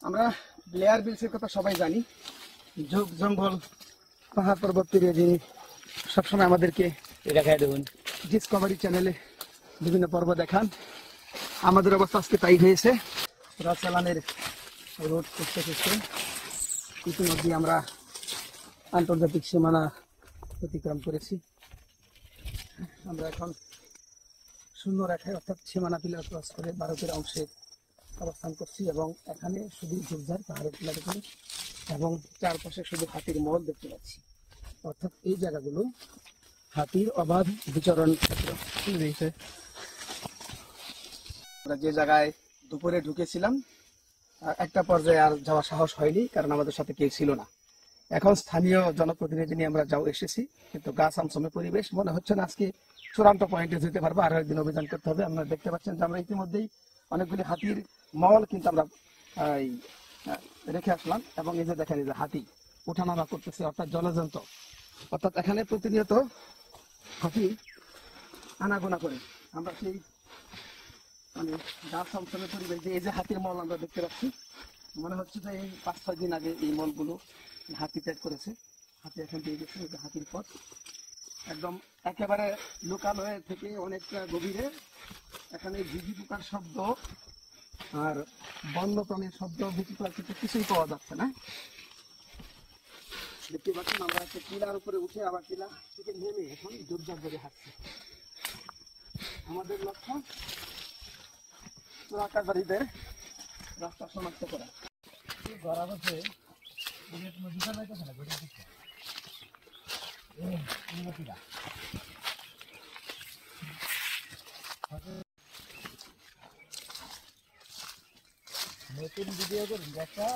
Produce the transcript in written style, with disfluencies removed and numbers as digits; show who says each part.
Speaker 1: আমরা ব্লেয়ার বিলসের কথা সবাই জানি। ঝোপ জঙ্গল পাহাড় পর্বত পেরিয়ে যিনি সবসময় আমাদেরকে
Speaker 2: দেখাই দেবেন
Speaker 1: ডিসকভারি চ্যানেলে বিভিন্ন পর্ব দেখান। আমাদের অবস্থা আজকে তাই হয়েছে। রাজচালানের রোড করতে করতে ইতিমধ্যে আমরা আন্তর্জাতিক সীমানা অতিক্রম করেছি। আমরা এখন শূন্য রেখায় অর্থাৎ সীমানা পিলার ক্রস করে ভারতের অংশে অবস্থান করছি এবং এখানে শুধু ঝোপঝাড় পাহাড়ের টিলা দেখুন এবং চারপাশে শুধু হাতির মহল দেখতে পাচ্ছি। অর্থাৎ এই জায়গাগুলো হাতির অবাধ বিচরণ ক্ষেত্র। আমরা যে জায়গায় দুপুরে ঢুকেছিলাম একটা পর্যায়ে আর যাওয়ার সাহস হয়নি, কারণ আমাদের সাথে কেউ ছিল না। এখন স্থানীয় জনপ্রতিনিধি নিয়ে আমরা এসেছি, কিন্তু গাছ আমসমে পরিবেশ মনে হচ্ছে না আজকে চূড়ান্ত পয়েন্টে যেতে পারবো। আরো একদিন অভিযান করতে হবে। আপনারা দেখতে পাচ্ছেন যে আমরা ইতিমধ্যেই অনেকগুলি হাতির মল কিন্তু আমরা রেখে আসলাম এবং এই যে দেখেন এই যে হাতি ওঠানামা করতেছে, অর্থাৎ জলজন্ত। অর্থাৎ এখানে প্রতিনিয়ত হাতি আনাগোনা করে। আমরা সেই মানে গাছ আমসমে পরিবেশ যে এই যে হাতির মল আমরা দেখতে পাচ্ছি, মনে হচ্ছে যে এই 5-6 দিন আগে এই মলগুলো হাতি ত্যাগ করেছে। হাতি এখন দিয়ে গেছে হাতির পথ একদম একেবারে লোকালয় থেকে অনেকটা গভীরে। এখানে ঝিঝি পোকার শব্দ আর বন্যপ্রাণীর শব্দ বিচিত্র কিছু কিছুই পাওয়া যাচ্ছে না। দেখতে পাচ্ছেন আমরা একটা টিলার উপরে উঠে আবার টিলা থেকে নেমে এখন জোরজার ধরে হাঁটছি। আমাদের লক্ষ্য চোরাকারীদের রাস্তা শনাক্ত করা। ধরা হচ্ছে নতুন ভিডিও করুন একটা